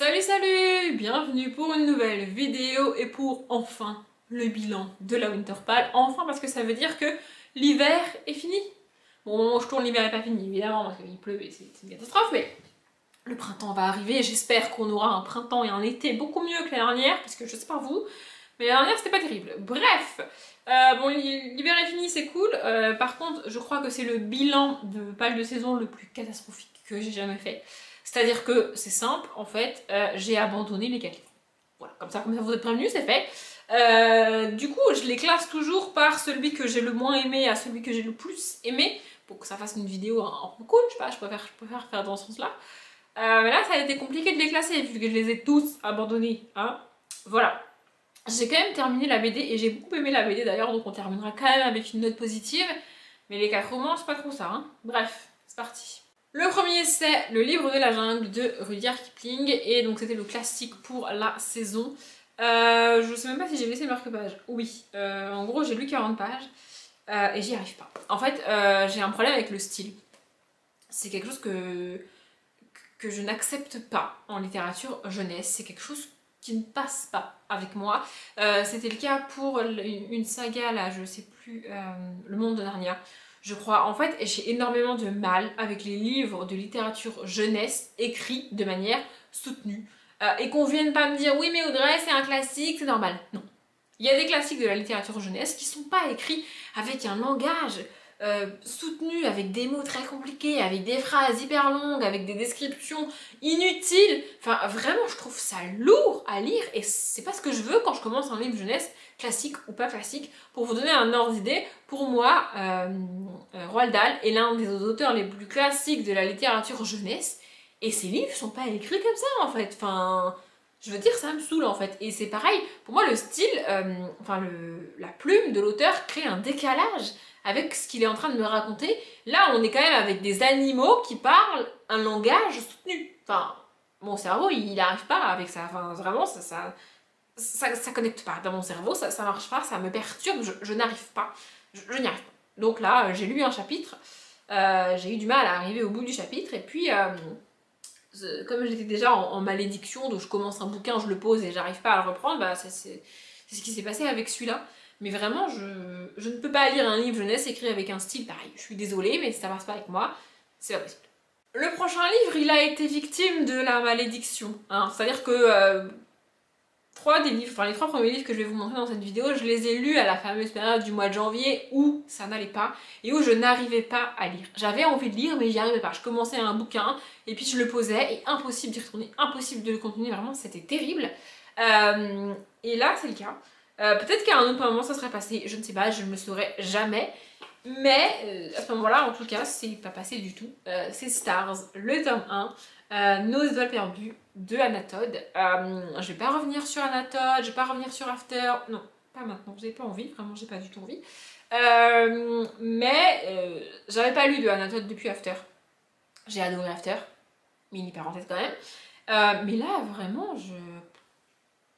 Salut salut, bienvenue pour une nouvelle vidéo et pour enfin le bilan de la Winterpale. Enfin parce que ça veut dire que l'hiver est fini. Bon, au moment où je tourne, l'hiver n'est pas fini évidemment parce qu'il pleut et c'est une catastrophe, mais le printemps va arriver et j'espère qu'on aura un printemps et un été beaucoup mieux que l'année dernière, parce que je sais pas vous, mais l'année dernière c'était pas terrible. Bref, bon, l'hiver est fini, c'est cool. Par contre, je crois que c'est le bilan de pale de saison le plus catastrophique que j'ai jamais fait. C'est-à-dire que c'est simple, en fait, j'ai abandonné les 4 livres. Voilà, comme ça vous êtes prévenus, c'est fait. Du coup, je les classe toujours par celui que j'ai le moins aimé à celui que j'ai le plus aimé, pour que ça fasse une vidéo un peu cool, je sais pas, je préfère faire dans ce sens-là. Mais là, ça a été compliqué de les classer, vu que je les ai tous abandonnés, hein. Voilà. J'ai quand même terminé la BD, et j'ai beaucoup aimé la BD d'ailleurs, donc on terminera quand même avec une note positive. Mais les 4 romans, c'est pas trop ça, hein. Bref, c'est parti. Le premier, c'est Le Livre de la Jungle de Rudyard Kipling, et donc c'était le classique pour la saison. Je sais même pas si j'ai laissé le marque-page. Oui, en gros j'ai lu 40 pages, et j'y arrive pas. En fait, j'ai un problème avec le style. C'est quelque chose que je n'accepte pas en littérature jeunesse, c'est quelque chose qui ne passe pas avec moi. C'était le cas pour une saga là, je sais plus, Le Monde de Narnia, je crois. En fait, j'ai énormément de mal avec les livres de littérature jeunesse écrits de manière soutenue. Et qu'on vienne pas me dire oui mais Audrey c'est un classique, c'est normal. Non. Il y a des classiques de la littérature jeunesse qui sont pas écrits avec un langage soutenu, avec des mots très compliqués, avec des phrases hyper longues, avec des descriptions inutiles. Enfin, vraiment, je trouve ça lourd à lire et c'est pas ce que je veux quand je commence un livre jeunesse, classique ou pas classique. Pour vous donner un ordre d'idée, pour moi, Roald Dahl est l'un des auteurs les plus classiques de la littérature jeunesse et ses livres sont pas écrits comme ça en fait. Enfin, je veux dire, ça me saoule en fait. Et c'est pareil, pour moi, le style, la plume de l'auteur crée un décalage avec ce qu'il est en train de me raconter. Là, on est quand même avec des animaux qui parlent un langage soutenu. Enfin, mon cerveau, il n'arrive pas avec ça. Enfin, vraiment, ça connecte pas. Dans mon cerveau, ça marche pas, ça me perturbe, je n'arrive pas. Je n'y arrive pas. Donc là, j'ai lu un chapitre, j'ai eu du mal à arriver au bout du chapitre, et puis, comme j'étais déjà en malédiction, donc je commence un bouquin, je le pose et j'arrive pas à le reprendre, bah c'est ce qui s'est passé avec celui-là. Mais vraiment, je ne peux pas lire un livre jeunesse écrit avec un style pareil. Je suis désolée, mais ça passe pas avec moi. C'est pas possible. Le prochain livre, il a été victime de la malédiction. Hein. C'est-à-dire que les 3 premiers livres que je vais vous montrer dans cette vidéo, je les ai lus à la fameuse période du mois de janvier où ça n'allait pas et où je n'arrivais pas à lire. J'avais envie de lire, mais j'y arrivais pas. Je commençais un bouquin et puis je le posais et impossible d'y retourner, impossible de le continuer. Vraiment, c'était terrible. Et là, c'est le cas. Peut-être qu'à un autre moment ça serait passé, je ne sais pas, je ne le saurais jamais. Mais à ce moment-là, en tout cas, c'est pas passé du tout. C'est Stars, le tome 1, Nos étoiles perdues de Anatode. Je vais pas revenir sur Anatode, je vais pas revenir sur After. Non, pas maintenant, j'ai pas envie, vraiment, j'ai pas du tout envie. J'avais pas lu de Anatode depuis After. J'ai adoré After, mini parenthèse quand même. Mais là, vraiment,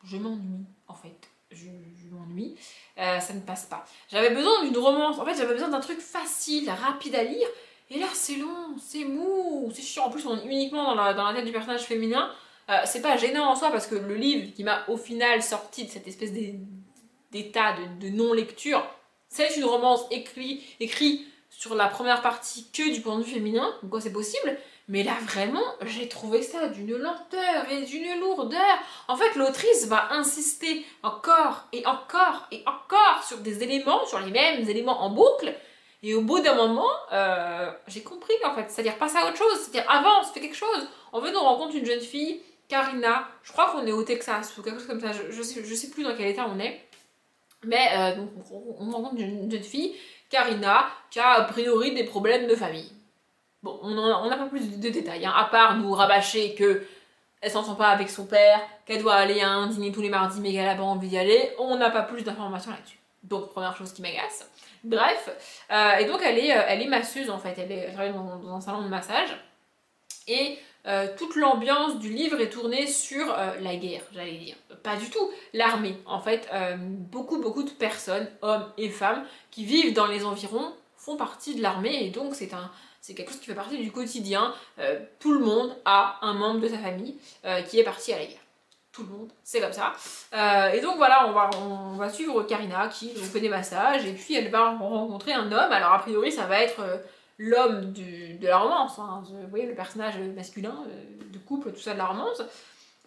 je m'ennuie en fait. Je m'ennuie, ça ne passe pas. J'avais besoin d'une romance, en fait j'avais besoin d'un truc facile, rapide à lire, et là c'est long, c'est mou, c'est chiant. En plus on est uniquement dans la tête du personnage féminin, c'est pas gênant en soi parce que le livre qui m'a au final sorti de cette espèce d'état de non-lecture, c'est une romance écrite sur la première partie que du point de vue féminin, donc quoi c'est possible. Mais là vraiment, j'ai trouvé ça d'une lenteur et d'une lourdeur. En fait, l'autrice va insister encore et encore et encore sur des éléments, sur les mêmes éléments en boucle. Et au bout d'un moment, j'ai compris en fait. C'est-à-dire passe à autre chose, c'est-à-dire avance, fais quelque chose. En fait, on rencontre une jeune fille, Karina, je crois qu'on est au Texas ou quelque chose comme ça, je sais plus dans quel état on est. Mais donc, on rencontre une jeune fille, Karina, qui a a priori des problèmes de famille. Bon, on n'a pas plus de détails, hein, à part nous rabâcher qu'elle s'entend pas avec son père, qu'elle doit aller à un dîner tous les mardis mais qu'elle a pas envie d'y aller, on n'a pas plus d'informations là-dessus. Donc, première chose qui m'agace. Bref, et donc elle est masseuse en fait, elle travaille dans un salon de massage, et toute l'ambiance du livre est tournée sur la guerre, j'allais dire. Pas du tout, l'armée. En fait, beaucoup de personnes, hommes et femmes, qui vivent dans les environs, font partie de l'armée et donc c'est quelque chose qui fait partie du quotidien. Tout le monde a un membre de sa famille qui est parti à la guerre. Tout le monde, c'est comme ça. Et donc voilà, on va suivre Karina qui fait des massages et puis elle va rencontrer un homme. Alors a priori ça va être l'homme de la romance, hein. Vous voyez le personnage masculin de couple, tout ça de la romance.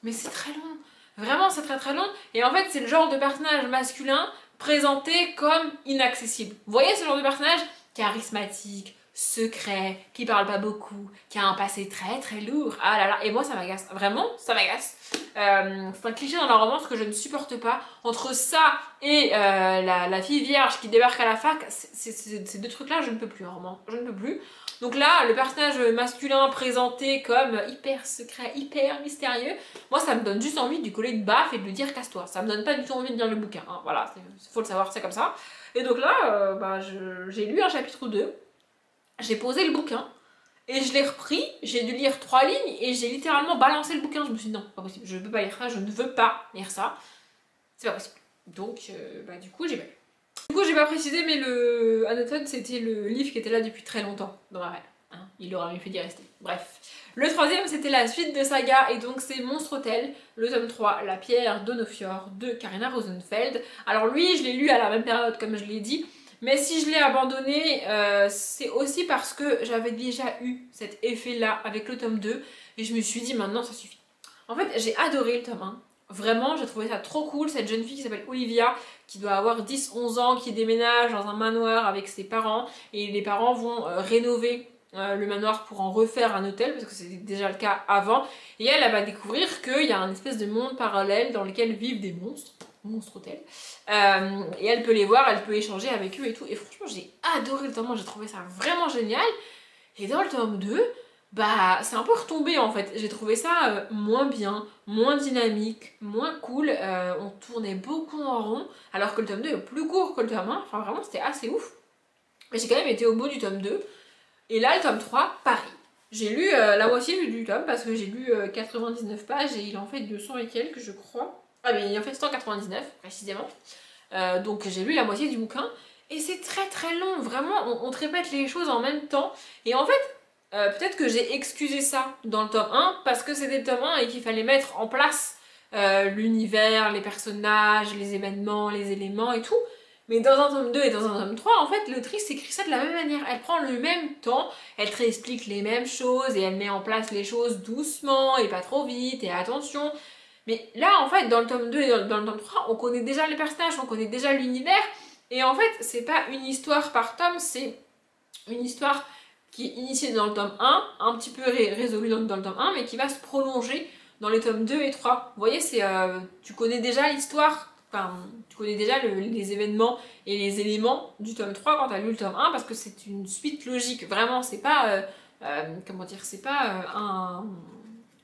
Mais c'est très long, vraiment c'est très très long. Et en fait c'est le genre de personnage masculin présenté comme inaccessible. Vous voyez ce genre de personnage charismatique, secret, qui parle pas beaucoup, qui a un passé très très lourd. Ah là là, et moi ça m'agace, vraiment ça m'agace. C'est un cliché dans la romance que je ne supporte pas. Entre ça et la fille vierge qui débarque à la fac, ces deux trucs là je ne peux plus en roman, je ne peux plus. Donc là, le personnage masculin présenté comme hyper secret, hyper mystérieux, moi ça me donne juste envie de lui coller une baffe et de lui dire casse-toi. Ça me donne pas du tout envie de lire le bouquin, hein. Voilà, faut le savoir, c'est comme ça. Et donc là, j'ai lu un chapitre ou deux, j'ai posé le bouquin, et je l'ai repris, j'ai dû lire 3 lignes, et j'ai littéralement balancé le bouquin. Je me suis dit non, pas possible, je peux pas lire ça, je ne veux pas lire ça. C'est pas possible. Donc, du coup, j'ai pas lu. Du coup, j'ai pas précisé, mais le Anatole, c'était le livre qui était là depuis très longtemps dans ma rêve. Hein, il aurait mieux fait d'y rester. Bref. Le troisième, c'était la suite de saga, et donc c'est Monstre Hôtel, le tome 3, La pierre d'Onofior, de Karina Rosenfeld. Alors lui, je l'ai lu à la même période, comme je l'ai dit, mais si je l'ai abandonné, c'est aussi parce que j'avais déjà eu cet effet-là avec le tome 2, et je me suis dit, maintenant, ça suffit. En fait, j'ai adoré le tome 1. Vraiment, j'ai trouvé ça trop cool, cette jeune fille qui s'appelle Olivia, qui doit avoir 10-11 ans, qui déménage dans un manoir avec ses parents, et les parents vont rénover le manoir pour en refaire un hôtel, parce que c'était déjà le cas avant, et elle va découvrir qu'il y a un espèce de monde parallèle dans lequel vivent des monstres, Monstre Hôtel, et elle peut les voir, elle peut échanger avec eux et tout, et franchement j'ai adoré le tome 1, j'ai trouvé ça vraiment génial, et dans le tome 2, bah c'est un peu retombé en fait, j'ai trouvé ça moins bien, moins dynamique, moins cool, on tournait beaucoup en rond, alors que le tome 2 est plus court que le tome 1, enfin vraiment c'était assez ouf, mais j'ai quand même été au bout du tome 2, et là le tome 3, pareil. J'ai lu la moitié du tome parce que j'ai lu 99 pages et il en fait 200 et quelques je crois, ah mais il en fait 199 précisément, donc j'ai lu la moitié du bouquin, et c'est très très long, vraiment on te répète les choses en même temps, et en fait peut-être que j'ai excusé ça dans le tome 1 parce que c'était le tome 1 et qu'il fallait mettre en place l'univers, les personnages, les événements, les éléments et tout. Mais dans un tome 2 et dans un tome 3, en fait, l'autrice écrit ça de la même manière. Elle prend le même temps, elle te réexplique les mêmes choses et elle met en place les choses doucement et pas trop vite et attention. Mais là, en fait, dans le tome 2 et dans le tome 3, on connaît déjà les personnages, on connaît déjà l'univers. Et en fait, c'est pas une histoire par tome, c'est une histoire qui est initiée dans le tome 1 petit peu résolue dans le tome 1, mais qui va se prolonger dans les tomes 2 et 3. Vous voyez, tu connais déjà l'histoire, enfin, tu connais déjà les événements et les éléments du tome 3 quand tu as lu le tome 1, parce que c'est une suite logique. Vraiment, c'est pas, comment dire, c'est pas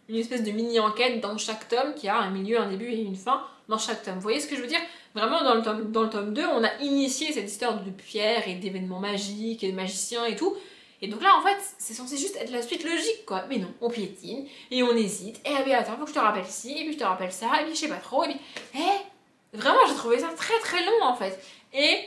une espèce de mini-enquête dans chaque tome qui a un milieu, un début et une fin dans chaque tome. Vous voyez ce que je veux dire? Vraiment, dans le tome 2, on a initié cette histoire de pierre et d'événements magiques et de magiciens et tout. Et donc là, en fait, c'est censé juste être la suite logique, quoi. Mais non, on piétine, et on hésite, et ah, mais attends, faut que je te rappelle ci, et puis je te rappelle ça, et puis je sais pas trop, et puis... vraiment, j'ai trouvé ça très très long, en fait. Et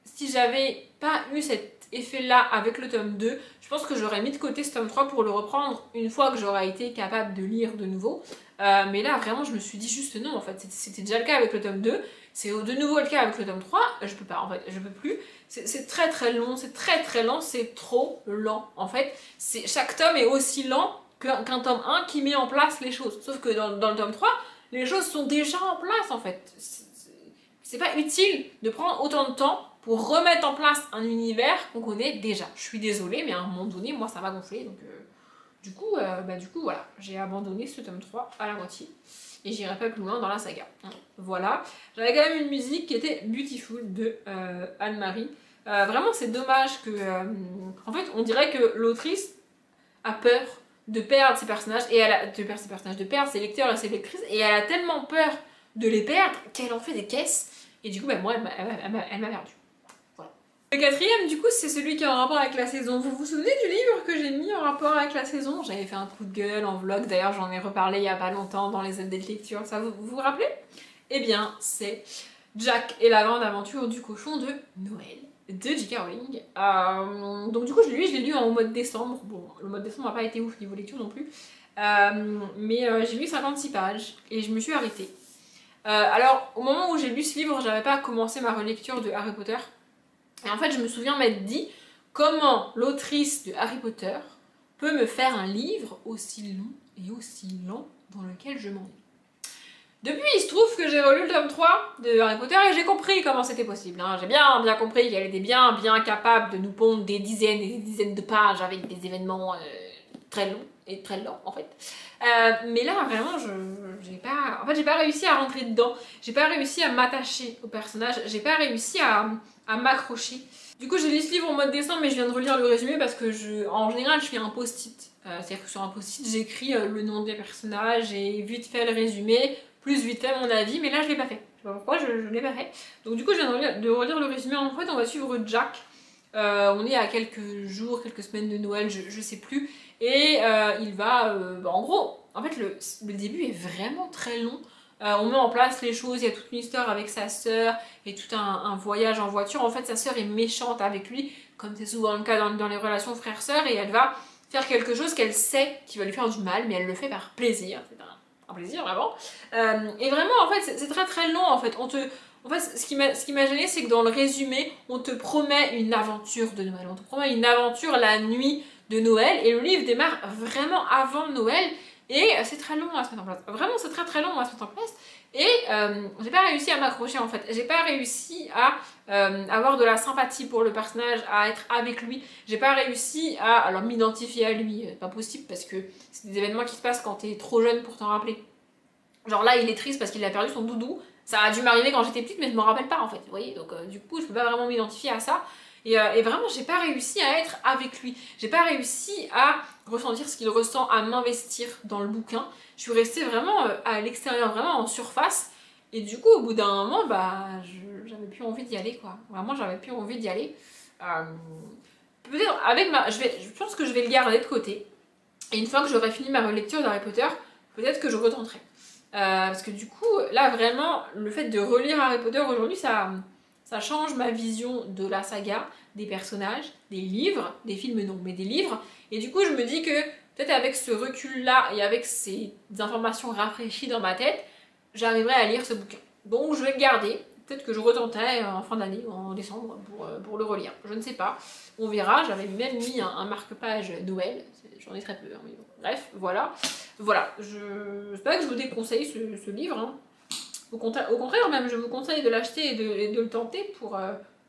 si j'avais pas eu cet effet-là avec le tome 2, je pense que j'aurais mis de côté ce tome 3 pour le reprendre une fois que j'aurais été capable de lire de nouveau. Mais là, vraiment, je me suis dit juste non, en fait. C'était déjà le cas avec le tome 2. C'est de nouveau le cas avec le tome 3. Je peux pas, en fait. Je peux plus. C'est très très long. C'est très très lent. C'est trop lent, en fait. Chaque tome est aussi lent qu'un tome 1 qui met en place les choses. Sauf que dans le tome 3, les choses sont déjà en place, en fait. C'est pas utile de prendre autant de temps pour remettre en place un univers qu'on connaît déjà. Je suis désolée, mais à un moment donné, moi, ça m'a gonflé, donc... Du coup, voilà, j'ai abandonné ce tome 3 à la moitié et j'irai pas plus loin dans la saga. Voilà, j'avais quand même une musique qui était Beautiful de Anne-Marie. Vraiment, c'est dommage que... en fait, on dirait que l'autrice a peur de perdre ses personnages, de perdre ses lecteurs et ses lectrices, et elle a tellement peur de les perdre qu'elle en fait des caisses, et du coup, moi, elle m'a perdu. Le quatrième, du coup, c'est celui qui est en rapport avec la saison. Vous vous souvenez du livre que j'ai mis en rapport avec la saison? J'avais fait un coup de gueule en vlog, d'ailleurs j'en ai reparlé il y a pas longtemps dans les updates lecture, ça vous rappelez? Eh bien, c'est Jack et la grande aventure du cochon de Noël. de J.K. Rowling. Donc du coup, je l'ai lu en mode décembre. Bon, le mode décembre n'a pas été ouf niveau lecture non plus. Mais j'ai lu 56 pages et je me suis arrêtée. Alors, au moment où j'ai lu ce livre, j'avais pas commencé ma relecture de Harry Potter. Et en fait, je me souviens m'être dit comment l'autrice de Harry Potter peut me faire un livre aussi long et aussi lent dans lequel je m'ennuie. Depuis, il se trouve que j'ai relu le tome 3 de Harry Potter et j'ai compris comment c'était possible. Hein. J'ai bien compris qu'elle était bien capable de nous pondre des dizaines et des dizaines de pages avec des événements très longs et très lents en fait. Mais là, vraiment, j'ai pas réussi à rentrer dedans. J'ai pas réussi à m'attacher au personnage. J'ai pas réussi à m'accrocher. Du coup, j'ai lu ce livre en mode dessin, mais je viens de relire le résumé parce que en général, je fais un post-it. C'est-à-dire que sur un post-it, j'écris le nom des personnages et vite fait le résumé, plus vite fait mon avis, mais là, je l'ai pas fait. Je sais pas pourquoi, je l'ai pas fait. Donc du coup, je viens de relire le résumé. En fait, on va suivre Jack. On est à quelques jours, quelques semaines de Noël, je sais plus. Et il va... en gros, en fait, le début est vraiment très long. On met en place les choses, il y a toute une histoire avec sa sœur et tout un voyage en voiture. En fait, sa sœur est méchante avec lui, comme c'est souvent le cas dans les relations frères-sœurs, et elle va faire quelque chose qu'elle sait qui va lui faire du mal, mais elle le fait par plaisir. C'est un plaisir, vraiment. Et vraiment, en fait, c'est très très long, en fait. En fait, ce qui m'a gêné, c'est que dans le résumé, on te promet une aventure de Noël. On te promet une aventure la nuit de Noël, et le livre démarre vraiment avant Noël. Et c'est très long à se mettre en place. Vraiment, c'est très très long à se mettre en place. Et j'ai pas réussi à m'accrocher en fait. J'ai pas réussi à avoir de la sympathie pour le personnage, à être avec lui. J'ai pas réussi à alors m'identifier à lui. Pas possible parce que c'est des événements qui se passent quand t'es trop jeune pour t'en rappeler. Genre là, il est triste parce qu'il a perdu son doudou. Ça a dû m'arriver quand j'étais petite, mais je me rappelle pas en fait. Vous voyez, donc du coup, je peux pas vraiment m'identifier à ça. Et vraiment, j'ai pas réussi à être avec lui. J'ai pas réussi à ressentir ce qu'il ressent, à m'investir dans le bouquin. Je suis restée vraiment à l'extérieur, vraiment en surface. Et du coup, au bout d'un moment, bah, j'avais plus envie d'y aller, quoi. Vraiment, j'avais plus envie d'y aller. Peut-être avec je pense que je vais le garder de côté. Et une fois que j'aurai fini ma relecture d'Harry Potter, peut-être que je retenterai. Parce que du coup, là, vraiment, le fait de relire Harry Potter aujourd'hui, ça change ma vision de la saga, des personnages, des livres, des films non, mais des livres. Et du coup, je me dis que peut-être avec ce recul-là et avec ces informations rafraîchies dans ma tête, j'arriverai à lire ce bouquin. Donc je vais le garder. Peut-être que je retenterai en fin d'année, en décembre, pour le relire. Je ne sais pas. On verra. J'avais même mis un marque-page Noël. J'en ai très peu. Hein, mais bon. Bref, voilà. Voilà. C'est pas que je vous déconseille ce livre. Hein. Au contraire, même, je vous conseille de l'acheter et de le tenter pour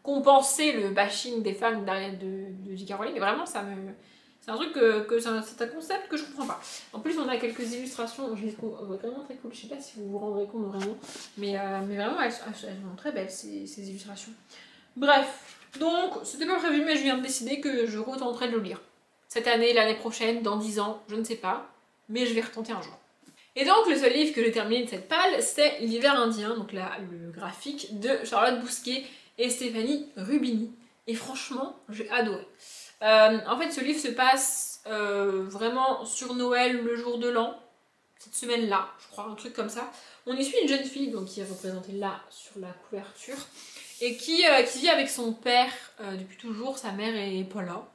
compenser le bashing des fans de J.K. Rowling. Et vraiment, c'est un truc c'est un concept que je comprends pas. En plus, on a quelques illustrations, je les trouve vraiment très cool. Je sais pas si vous vous rendrez compte vraiment, mais vraiment, elles sont très belles ces illustrations. Bref, donc, c'était pas prévu, mais je viens de décider que je retenterai de le lire. Cette année, l'année prochaine, dans 10 ans, je ne sais pas, mais je vais retenter un jour. Et donc le seul livre que j'ai terminé de cette palle, c'est L'hiver indien, donc là, le graphique de Charlotte Bousquet et Stéphanie Rubini. Et franchement, j'ai adoré. En fait, ce livre se passe vraiment sur Noël, le jour de l'an, cette semaine-là, je crois, un truc comme ça. On y suit une jeune fille, donc qui est représentée là sur la couverture, et qui vit avec son père depuis toujours. Sa mère est pas là.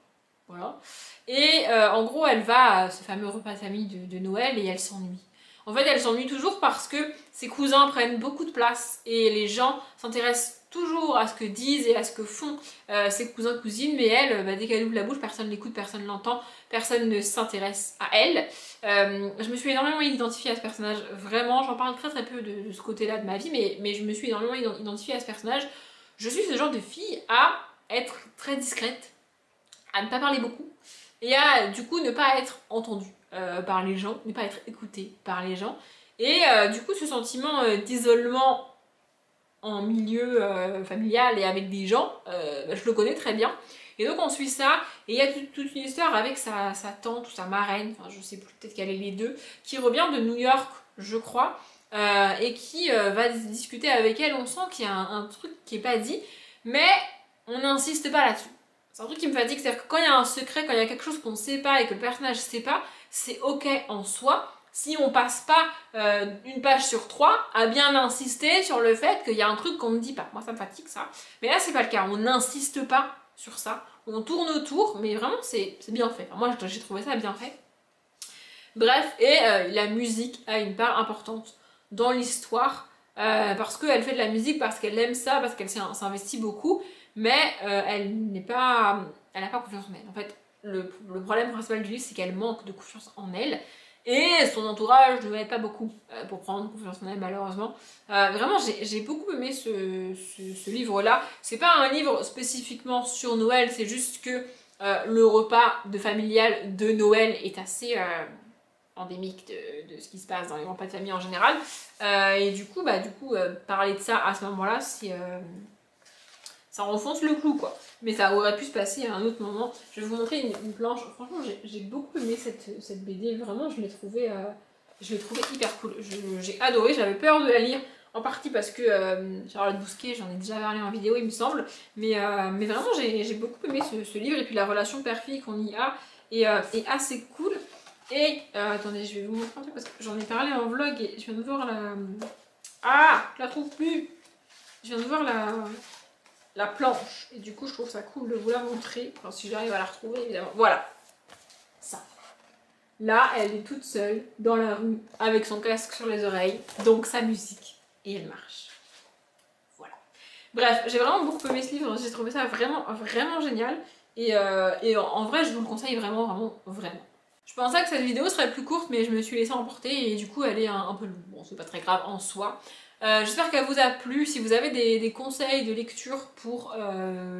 Voilà. Et en gros, elle va à ce fameux repas de famille de Noël et elle s'ennuie. En fait, elle s'ennuie toujours parce que ses cousins prennent beaucoup de place et les gens s'intéressent toujours à ce que disent et à ce que font ses cousins-cousines, mais elle, dès qu'elle ouvre la bouche, personne l'écoute, personne l'entend, personne ne s'intéresse à elle. Je me suis énormément identifiée à ce personnage, vraiment, j'en parle très très peu de ce côté-là de ma vie, mais je me suis énormément identifiée à ce personnage. Je suis ce genre de fille à être très discrète, à ne pas parler beaucoup, et à du coup ne pas être entendue par les gens, ne pas être écoutée par les gens. Et du coup ce sentiment d'isolement en milieu familial et avec des gens, je le connais très bien. Et donc on suit ça, et il y a toute une histoire avec sa tante ou sa marraine, enfin je sais plus, peut-être qu'elle est les deux, qui revient de New York, je crois, et qui va discuter avec elle. On sent qu'il y a un truc qui est pas dit, mais on n'insiste pas là-dessus. C'est un truc qui me fatigue, c'est-à-dire que quand il y a un secret, quand il y a quelque chose qu'on ne sait pas et que le personnage ne sait pas, c'est ok en soi, si on passe pas une page sur 3 à bien insister sur le fait qu'il y a un truc qu'on ne dit pas. Moi ça me fatigue ça. Mais là c'est pas le cas, on n'insiste pas sur ça. On tourne autour, mais vraiment c'est bien fait. Enfin, moi j'ai trouvé ça bien fait. Bref, et la musique a une part importante dans l'histoire. Parce qu'elle fait de la musique, parce qu'elle aime ça, parce qu'elle s'investit beaucoup. Mais elle n'a pas confiance en elle. En fait, le problème principal du livre, c'est qu'elle manque de confiance en elle. Et son entourage ne m'aide pas beaucoup pour prendre confiance en elle, malheureusement. Vraiment, j'ai beaucoup aimé ce livre-là. C'est pas un livre spécifiquement sur Noël, c'est juste que le repas de familial de Noël est assez endémique de ce qui se passe dans les repas de famille en général. Et du coup, parler de ça à ce moment-là, ça enfonce le clou, quoi. Mais ça aurait pu se passer à un autre moment. Je vais vous montrer une planche. Franchement, j'ai beaucoup aimé cette BD. Vraiment, je l'ai trouvée hyper cool. J'ai adoré. J'avais peur de la lire. En partie parce que Charlotte Bousquet, j'en ai déjà parlé en vidéo, il me semble. Mais vraiment, j'ai beaucoup aimé ce livre. Et puis la relation père-fille qu'on y a est assez cool. Et attendez, je vais vous montrer un truc parce que j'en ai parlé en vlog et je viens de voir la... Ah, je la trouve plus. Je viens de voir la planche. Et du coup, je trouve ça cool de vous la montrer. Enfin, si j'arrive à la retrouver, évidemment. Voilà. Ça. Là, elle est toute seule dans la rue avec son casque sur les oreilles. Donc, sa musique. Et elle marche. Voilà. Bref, j'ai vraiment beaucoup aimé ce livre. J'ai trouvé ça vraiment, vraiment génial. Et en vrai, je vous le conseille vraiment, vraiment, vraiment. Je pensais que cette vidéo serait plus courte, mais je me suis laissée emporter et du coup elle est un peu longue. Bon, c'est pas très grave en soi. J'espère qu'elle vous a plu. Si vous avez des conseils de lecture pour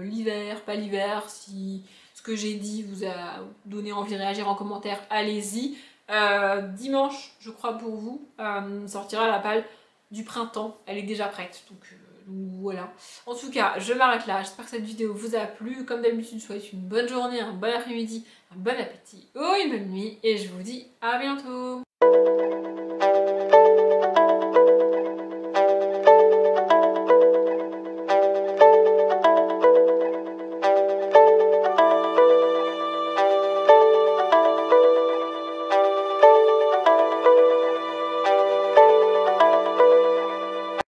l'hiver, pas l'hiver, si ce que j'ai dit vous a donné envie de réagir en commentaire, allez-y. Dimanche, je crois pour vous, sortira la palle du printemps. Elle est déjà prête, donc voilà. En tout cas, je m'arrête là. J'espère que cette vidéo vous a plu. Comme d'habitude, je vous souhaite une bonne journée, un bon après-midi, un bon appétit ou une bonne nuit. Et je vous dis à bientôt.